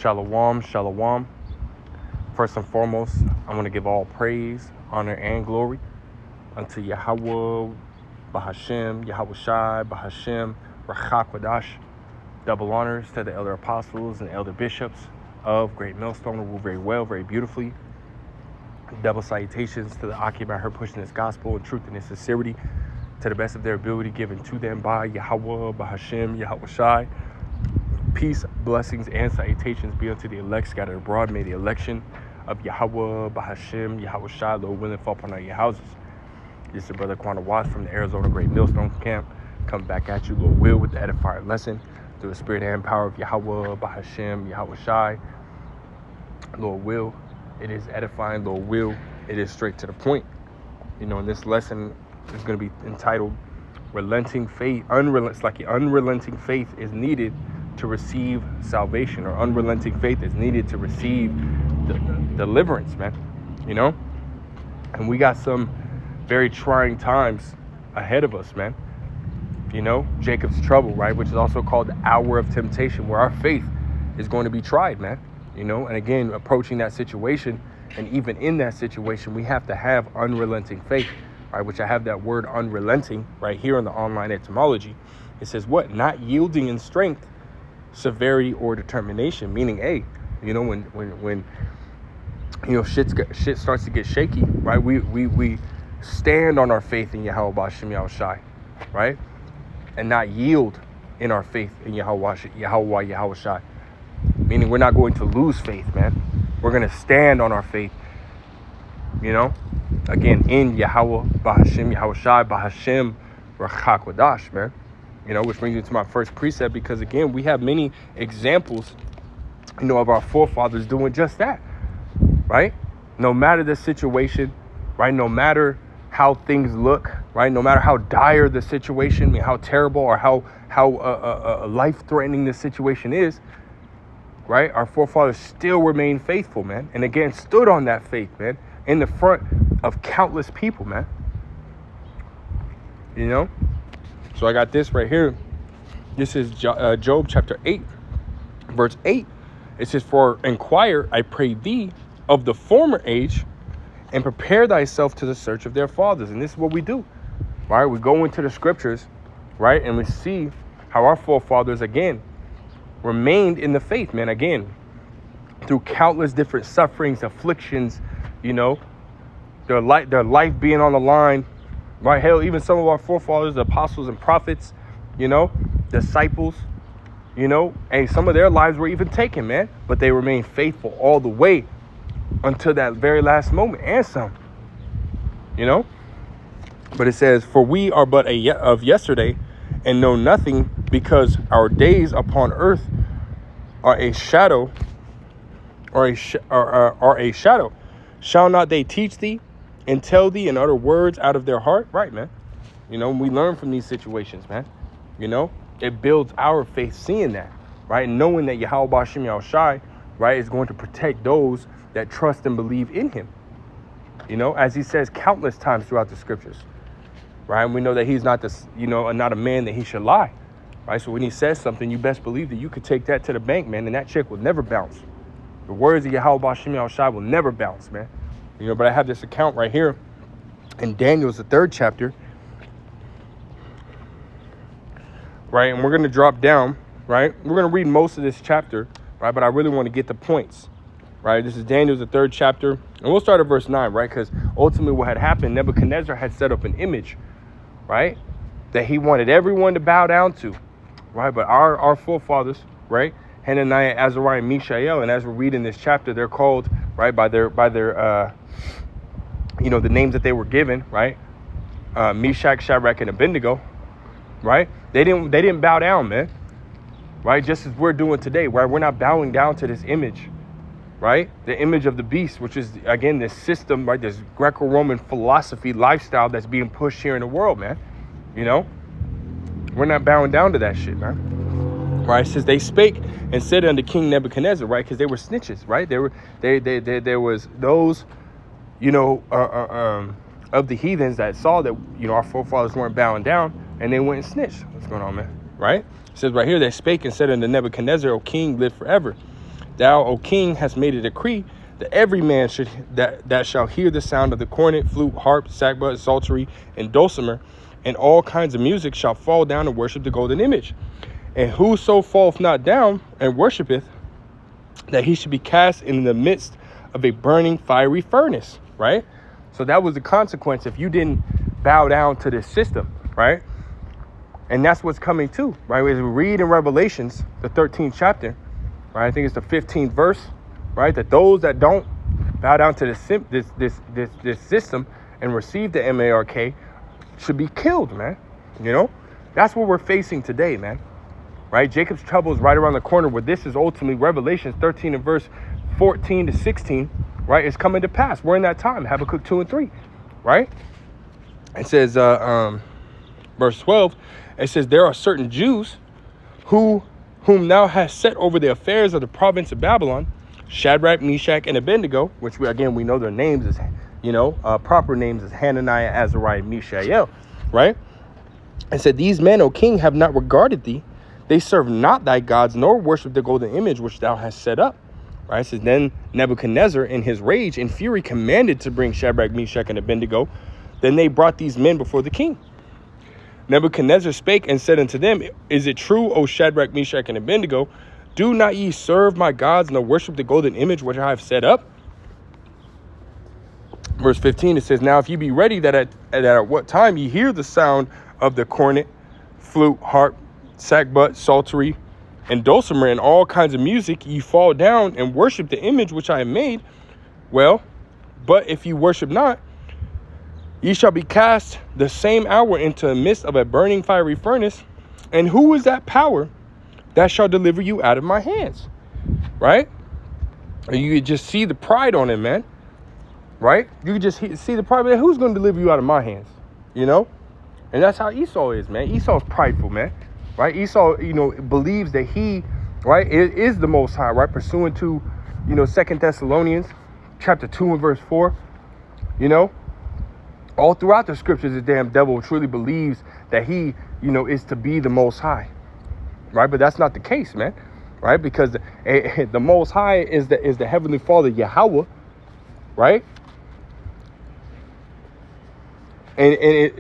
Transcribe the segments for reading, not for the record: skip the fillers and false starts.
Shalom, shalom. First and foremost, I want to give all praise, honor, and glory unto Yahweh, Bahashem, Yahweh Shai, Bahashem, Rachakwadash. Double honors to the elder apostles and elder bishops of Great Millstone who rule very well, very beautifully. Double salutations to the Akim out here pushing this gospel in truth and in sincerity to the best of their ability given to them by Yahweh, Bahashem, Yahweh Shai. Peace, blessings, and salutations be unto the elect scattered abroad. May the election of Yahweh, Bahashem, Yahweh Shai, Lord willing, fall upon all your houses. This is your brother Quanah Watts from the Arizona Great Millstone Camp. Come back at you, Lord will, with the edified lesson through the spirit and power of Yahweh, Bahashem, Yahweh Shai. Lord will, it is edifying. Lord will, it is straight to the point. You know, and this lesson is going to be entitled Relenting Faith. Unrelenting faith is needed to receive salvation, or unrelenting faith is needed to receive deliverance, man. You know, and we got some very trying times ahead of us, man. You know, Jacob's trouble, right, which is also called the hour of temptation, where our faith is going to be tried, man. You know, and again, approaching that situation, and even in that situation, we have to have unrelenting faith, right, which I have that word unrelenting right here in the online etymology. It says what? Not yielding in strength, severity, or determination, meaning, hey, you know, when you know shit starts to get shaky, right, we stand on our faith in Yahweh Bashem Yahweh Shai, right, and not yield in our faith in Yahweh Shai, meaning we're not going to lose faith, man. We're going to stand on our faith, you know, again, in Yahweh Bahashem Yahweh Shai, Bahashem Rachakwadash, man. You know, which brings me to my first precept, because again, we have many examples, you know, of our forefathers doing just that, right? No matter the situation, right? No matter how things look, right? No matter how dire the situation, I mean, how terrible or how life-threatening the situation is, right? Our forefathers still remain faithful, man. And again, stood on that faith, man, in the front of countless people, man. You know? So I got this right here. This is Job chapter 8, verse 8. It says, "For inquire, I pray thee, of the former age, and prepare thyself to the search of their fathers." And this is what we do, right? We go into the scriptures, right? And we see how our forefathers, again, remained in the faith, man. Again, through countless different sufferings, afflictions, you know, their life being on the line, right? Hell, even some of our forefathers, the apostles and prophets, you know, disciples, you know, and some of their lives were even taken, man. But they remained faithful all the way until that very last moment, and some, you know. But it says, "For we are but of yesterday, and know nothing, because our days upon earth are a shadow, are a shadow. Shall not they teach thee, and tell thee, and utter words out of their heart?" Right, man. You know, we learn from these situations, man. You know, it builds our faith seeing that, right? And knowing that Yahweh Bashem Yahweh Shai, right, is going to protect those that trust and believe in him. You know, as he says countless times throughout the scriptures, right? And we know that he's not this, you know, not a man that he should lie, right? So when he says something, you best believe that you could take that to the bank, man, and that check will never bounce. The words of Yahweh Bashem Yahweh Shai will never bounce, man. You know, but I have this account right here in Daniel's, the 3rd chapter, right? And we're going to drop down, right? We're going to read most of this chapter, right? But I really want to get the points, right? This is Daniel's, the 3rd chapter. And we'll start at verse 9, right? Because ultimately what had happened, Nebuchadnezzar had set up an image, right, that he wanted everyone to bow down to, right? But our forefathers, right, Hananiah, Azariah, and Mishael, and as we're reading this chapter, they're called, right, by their you know, the names that they were given, right? Meshach, Shadrach, and Abednego, right? They didn't bow down, man, right? Just as we're doing today, right? We're not bowing down to this image, right? The image of the beast, which is, again, this system, right? This Greco-Roman philosophy, lifestyle that's being pushed here in the world, man. You know, we're not bowing down to that shit, man. Right? It says they spake and said unto King Nebuchadnezzar, right? Because they were snitches, right? There was those, you know, of the heathens that saw that, you know, our forefathers weren't bowing down, and they went and snitched. What's going on, man? Right? It says right here, they spake and said unto Nebuchadnezzar, O king, live forever. Thou, O king, hast made a decree that every man should that shall hear the sound of the cornet, flute, harp, sackbut, psaltery, and dulcimer, and all kinds of music shall fall down and worship the golden image. And whoso falleth not down and worshipeth, that he should be cast in the midst of a burning fiery furnace, right? So that was the consequence if you didn't bow down to this system, right? And that's what's coming too, right? As we read in Revelations, the 13th chapter, right? I think it's the 15th verse, right? That those that don't bow down to this system and receive the MARK should be killed, man. You know, that's what we're facing today, man. Right? Jacob's trouble is right around the corner, where this is ultimately Revelations 13 and verse 14 to 16, right? It's coming to pass. We're in that time. Habakkuk 2 and 3, right? It says, verse 12, it says, there are certain Jews whom thou hast set over the affairs of the province of Babylon, Shadrach, Meshach, and Abednego, which we know their names as, proper names as Hananiah, Azariah, Mishael, right? And said, these men, O king, have not regarded thee. They serve not thy gods, nor worship the golden image which thou hast set up. Right? It says, then Nebuchadnezzar, in his rage and fury, commanded to bring Shadrach, Meshach, and Abednego. Then they brought these men before the king. Nebuchadnezzar spake and said unto them, is it true, O Shadrach, Meshach, and Abednego, do not ye serve my gods, nor worship the golden image which I have set up? Verse 15, it says, now if ye be ready, that at what time ye hear the sound of the cornet, flute, harp, sackbut, psaltery, and dulcimer, and all kinds of music, ye fall down and worship the image which I have made. Well, but if you worship not, ye shall be cast the same hour into the midst of a burning fiery furnace. And who is that power that shall deliver you out of my hands? Right? You could just see the pride on him, man. Right? You could just see the pride. Who's going to deliver you out of my hands? You know? And that's how Esau is, man. Esau's prideful, man. Right? Esau, believes that he, right, is the Most High, right? Pursuant to, 2 Thessalonians chapter 2 and verse 4, all throughout the scriptures, the damn devil truly believes that he, is to be the Most High, right? But that's not the case, man, right? Because the Most High is the Heavenly Father, Yahweh, right? And it,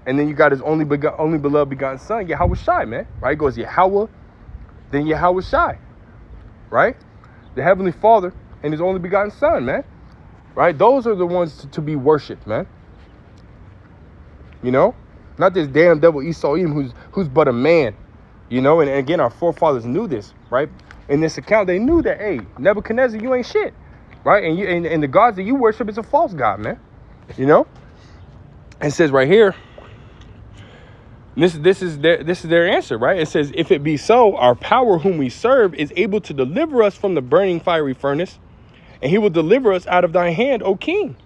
and then you got his only beloved begotten son, Yahweh Shai, man. Right? It goes Yahweh, then Yahweh Shai. Right? The Heavenly Father and his only begotten son, man. Right? Those are the ones to be worshipped, man. Not this damn devil Esau Edom who's but a man. And again, our forefathers knew this, right? In this account, they knew that, hey, Nebuchadnezzar, you ain't shit. Right? And the gods that you worship is a false god, man. It says right here, this is their answer, right? It says, if it be so, our power whom we serve is able to deliver us from the burning fiery furnace, and he will deliver us out of thy hand, O king.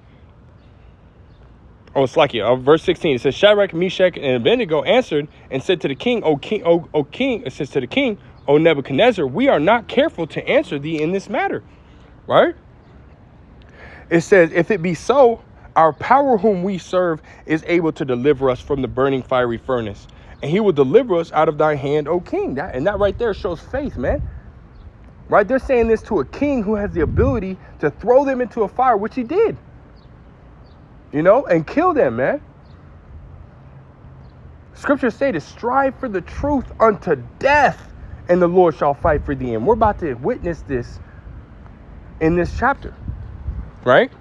Oh, it's like verse 16. It says, Shadrach, Meshach, and Abednego answered and said to the king, O king, it says to the king, O Nebuchadnezzar, we are not careful to answer thee in this matter, right? It says, if it be so, our power whom we serve is able to deliver us from the burning fiery furnace, and he will deliver us out of thy hand, O king. That right there shows faith, man. Right? They're saying this to a king who has the ability to throw them into a fire, which he did. And kill them, man. Scriptures say to strive for the truth unto death, and the Lord shall fight for thee. And we're about to witness this in this chapter, right?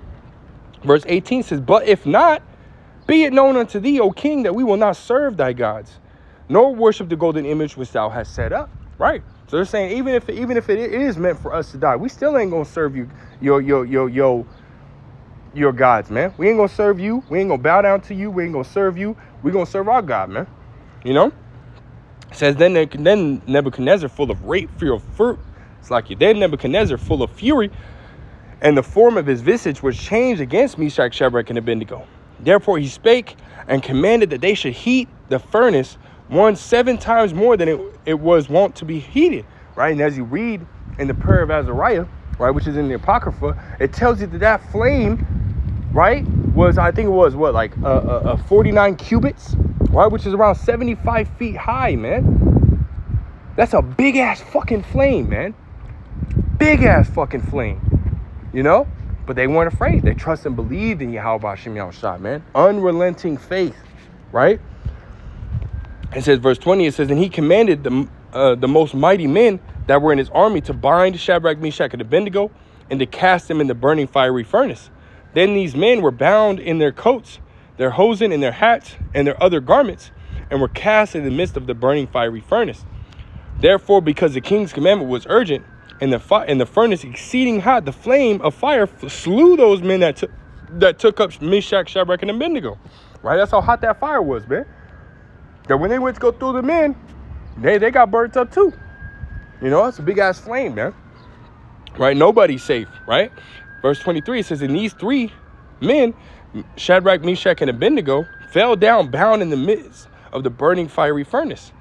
Verse 18 says, but if not, be it known unto thee, O king, that we will not serve thy gods, nor worship the golden image which thou hast set up. Right? So they're saying, even if it is meant for us to die, we still ain't gonna serve you, your gods, man. We ain't gonna serve you. We ain't gonna bow down to you. We ain't gonna serve you. We gonna serve our God, man. It says, then Nebuchadnezzar, full of then Nebuchadnezzar, full of fury, and the form of his visage was changed against Meshach, Shadrach, and Abednego. Therefore he spake and commanded that they should heat the furnace 7 times more than it was wont to be heated. Right? And as you read in the prayer of Azariah, right, which is in the Apocrypha, it tells you that flame, right, was, I think it was, 49 cubits, right, which is around 75 feet high, man. That's a big-ass fucking flame, man. big ass fucking flame, you know? But they weren't afraid. They trusted and believed in Yahweh Hashem Yahushua, man. Unrelenting faith, right? It says, verse 20, it says, and he commanded the most mighty men that were in his army to bind Shadrach, Meshach, and Abednego and to cast them in the burning fiery furnace. Then these men were bound in their coats, their hosen, and their hats, and their other garments, and were cast in the midst of the burning fiery furnace. Therefore, because the king's commandment was urgent, and the furnace exceeding hot, the flame of fire slew those men that took up Meshach, Shadrach, and Abednego. Right? That's how hot that fire was, man. That when they went to go through the men, they got burnt up too. You know, it's a big ass flame, man. Right? Nobody's safe, right? Verse 23, it says, and these three men, Shadrach, Meshach, and Abednego, fell down bound in the midst of the burning fiery furnace.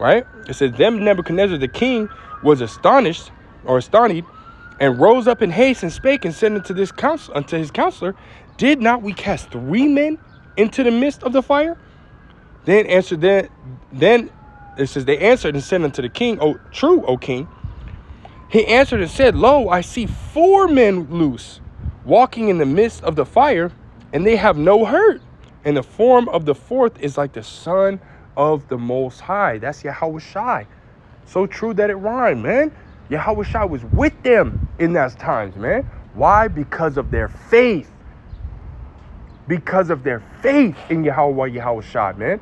Right? It says, then Nebuchadnezzar the king was astonished, and rose up in haste and spake and said unto his counselor, did not we cast 3 men into the midst of the fire? Then it says, they answered and said unto the king, O true, O king. He answered and said, lo, I see 4 men loose, walking in the midst of the fire, and they have no hurt. And the form of the 4th is like the Son of the Most High. That's Yahweh Shai. So true that it rhymed, man. Yahweh Shai was with them in those times, man. Why? Because of their faith. Because of their faith in Yahweh Shai, man.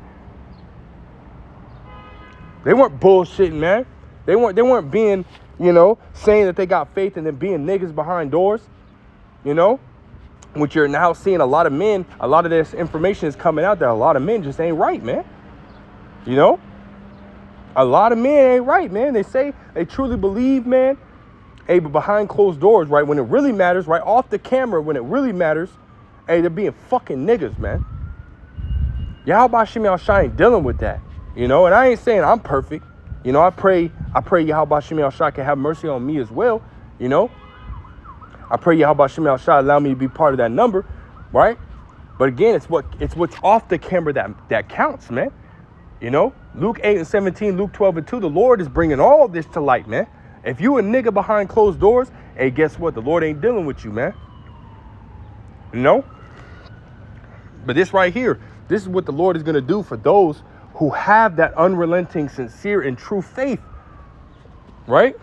They weren't bullshitting, man. They weren't being, you know, saying that they got faith and then being niggas behind doors, you know. Which you're now seeing a lot of men, a lot of this information is coming out that a lot of men just ain't right, man. You know? A lot of men ain't right, man. They say they truly believe, man. Hey, but behind closed doors, right, when it really matters, right, off the camera, when it really matters, hey, they're being fucking niggas, man. Yahweh Hashem Yahushua ain't dealing with that, you know? And I ain't saying I'm perfect. You know, I pray Yahweh Hashem Yahushua can have mercy on me as well, you know? I pray Yahweh Hashem Yahushua allow me to be part of that number, right? But again, it's what's off the camera that counts, man. You know, Luke 8:17, Luke 12:2, the Lord is bringing all this to light, man. If you a nigga behind closed doors, hey, guess what? The Lord ain't dealing with you, man. You know? But this right here, this is what the Lord is going to do for those who have that unrelenting, sincere, and true faith. Right?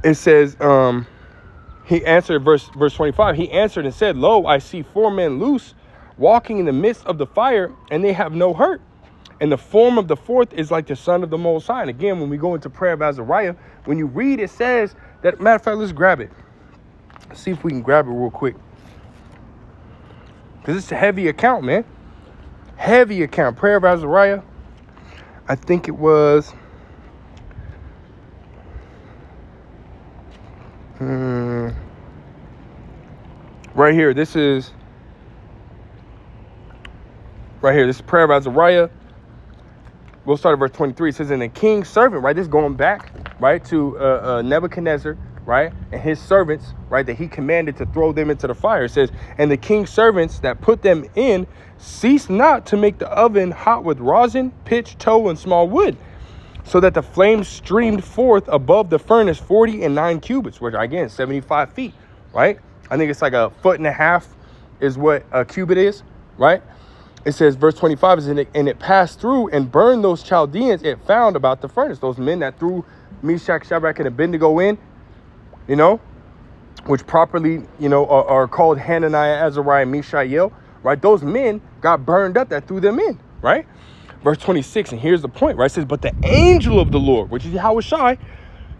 It says, he answered, verse 25, he answered and said, lo, I see 4 men loose, walking in the midst of the fire, and they have no hurt. And the form of the 4th is like the Son of the Most High. And again, when we go into prayer of Azariah, when you read, it says that, matter of fact, let's grab it. Let's see if we can grab it real quick. Because it's a heavy account, man. Heavy account. Prayer of Azariah. I think it was... right here. This is... right here. This is prayer of Azariah. We'll start at verse 23. It says, and the king's servant, right? This is going back, right, to Nebuchadnezzar, right? And his servants, right, that he commanded to throw them into the fire. It says, and the king's servants that put them in ceased not to make the oven hot with rosin, pitch, tow, and small wood, so that the flames streamed forth above the furnace 40 cubits, which again, 75 feet, right? I think it's like 1.5 feet is what a cubit is, right? It says, verse 25, is and it passed through and burned those Chaldeans it found about the furnace. Those men that threw Meshach, Shadrach, and Abednego in, you know, which properly, you know, are called Hananiah, Azariah, Mishael, right? Those men got burned up that threw them in, right? Verse 26, and here's the point, right? It says, but the angel of the Lord, which is Yahweh Shai,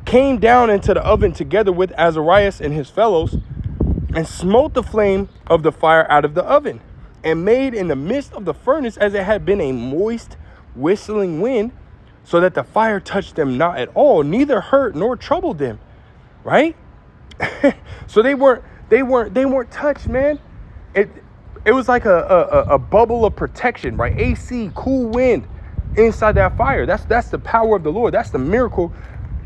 came down into the oven together with Azarias and his fellows and smote the flame of the fire out of the oven, and made in the midst of the furnace as it had been a moist, whistling wind, so that the fire touched them not at all, neither hurt nor troubled them. Right? So they weren't touched, man. It was like a bubble of protection, right? AC, cool wind inside that fire. That's the power of the Lord. That's the miracle,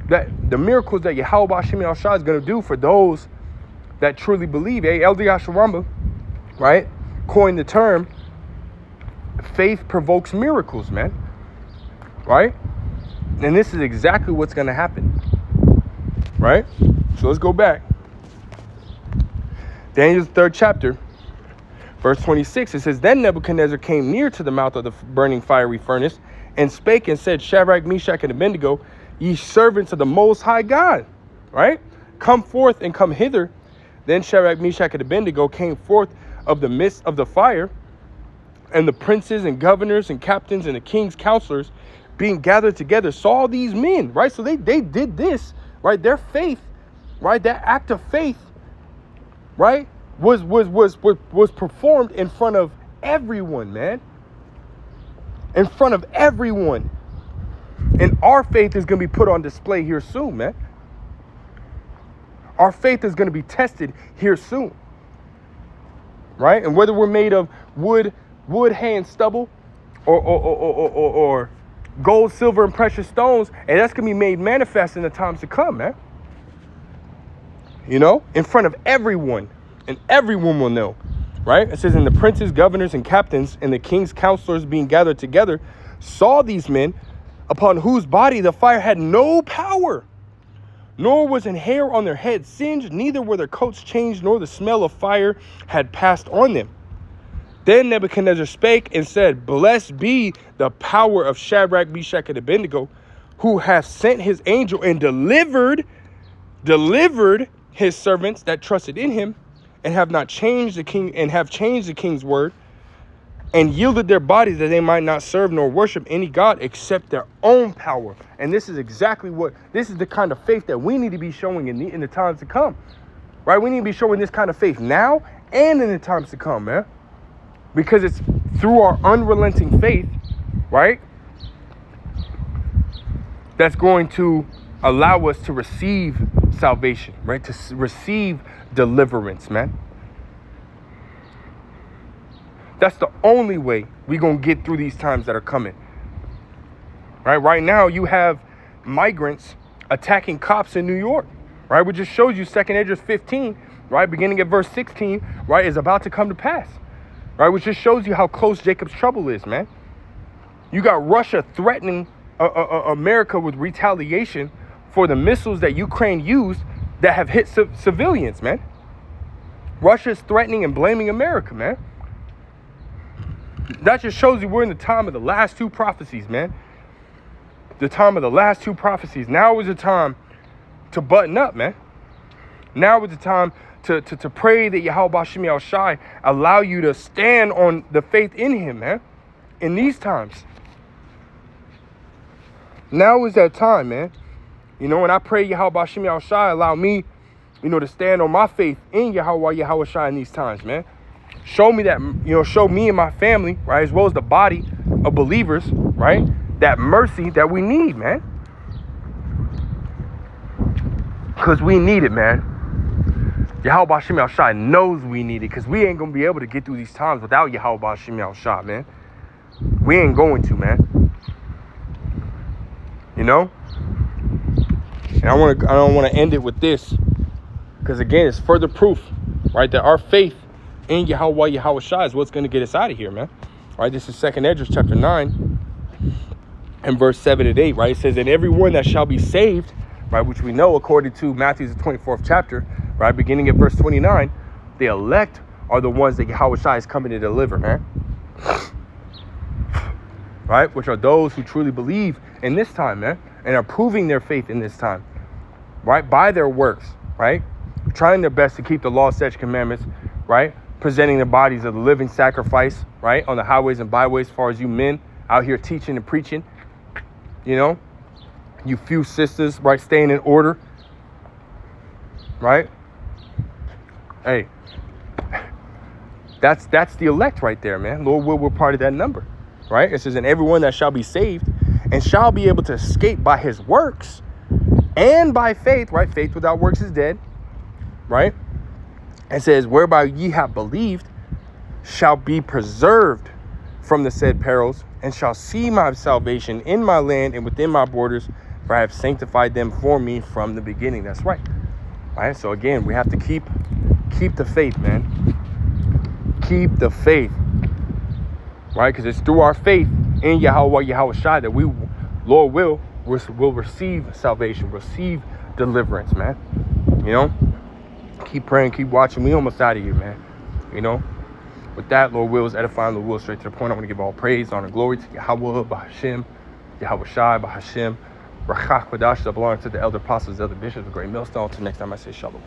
the miracles that Yahweh Hashem Yahushua is going to do for those that truly believe. Elder Yasharamba, right, coined the term, faith provokes miracles, man. Right? And this is exactly what's going to happen. right? So let's go back. Daniel's 3rd chapter, verse 26. It says, Then Nebuchadnezzar came near to the mouth of the burning fiery furnace and spake and said, Shadrach, Meshach, and Abednego, ye servants of the Most High God, right? Come forth and come hither. Then Shadrach, Meshach, and Abednego came forth of the midst of the fire, and the princes and governors and captains and the king's counselors being gathered together saw these men, right? So they did this, right? Their faith, right? That act of faith, right? Was performed in front of everyone, man. In front of everyone. And our faith is going to be put on display here soon, man. Our faith is going to be tested here soon. Right? And whether we're made of wood, hay, and stubble, or gold, silver, and precious stones, and that's going to be made manifest in the times to come, man. You know, in front of everyone, and everyone will know, right? It says, and the princes, governors, and captains, and the king's counselors being gathered together, saw these men, upon whose body the fire had no power, nor was an hair on their head singed, neither were their coats changed, nor the smell of fire had passed on them. Then Nebuchadnezzar spake and said, Blessed be the power of Shadrach, Meshach, and Abednego, who hath sent his angel and delivered his servants that trusted in him, and have not changed the king, and have changed the king's word, and yielded their bodies that they might not serve nor worship any god except their own power. And this is the kind of faith that we need to be showing in the times to come, right? We need to be showing this kind of faith now and in the times to come, man, because it's through our unrelenting faith, right, that's going to allow us to receive salvation, right? To receive deliverance, man. That's the only way we're going to get through these times that are coming. Right now, you have migrants attacking cops in New York, right? Which just shows you 2nd Esdras 15, right? Beginning at verse 16, right, is about to come to pass, right? Which just shows you how close Jacob's trouble is, man. You got Russia threatening America with retaliation for the missiles that Ukraine used that have hit civilians, man. Russia's threatening and blaming America, man. That just shows you we're in the time of the last two prophecies, man. The time of the last two prophecies. Now is the time to button up, man. Now is the time to pray that Yahweh Bashim Yahushai allow you to stand on the faith in him, man. In these times. Now is that time, man. You know, when I pray Yahweh Bashim Yahushai allow me, you know, to stand on my faith in Yahweh Yahushai in these times, man. Show me that, you know, show me and my family, right, as well as the body of believers, right, that mercy that we need, man. Because we need it, man. Yahweh Bashim Yahushai knows we need it, because we ain't going to be able to get through these times without Yahweh Bashim Yahushai, man. We ain't going to, man. You know? And I don't want to end it with this, because again, it's further proof, right, that our faith in Yahweh Yahushai is what's going to get us out of here, man. All right, this is 2nd Esdras chapter 9 and verse 7 and 8, right? It says, and everyone that shall be saved, right, which we know according to Matthew's 24th chapter, right, beginning at verse 29, the elect are the ones that Yahushai is coming to deliver, man. Right, which are those who truly believe in this time, man, and are proving their faith in this time, right, by their works, right, trying their best to keep the law, statutes, commandments, right, presenting their bodies as a living sacrifice, right, on the highways and byways, as far as you men out here teaching and preaching, you know, you few sisters, right, staying in order, right? Hey, that's the elect right there, man. Lord will, we're part of that number, right? It says, and everyone that shall be saved and shall be able to escape by his works and by faith, right? Faith without works is dead, right? It says, whereby ye have believed, shall be preserved from the said perils, and shall see my salvation in my land and within my borders, for I have sanctified them for me from the beginning. That's right. All right. So again, we have to keep the faith, man. Keep the faith. Right? Because it's through our faith in Yahweh Yahushai that we, Lord will receive salvation, receive deliverance, man. You know, keep praying, keep watching. We almost out of here, man. You know, with that, Lord wills, edifying, Lord will, straight to the point. I want to give all praise, honor, glory to Yahweh, Bahashim, Yahweh Shai, Bahashim, Rachach Kodash, that belongs to the elder apostles, elder bishops, the great millstone. Until next time, I say shalom.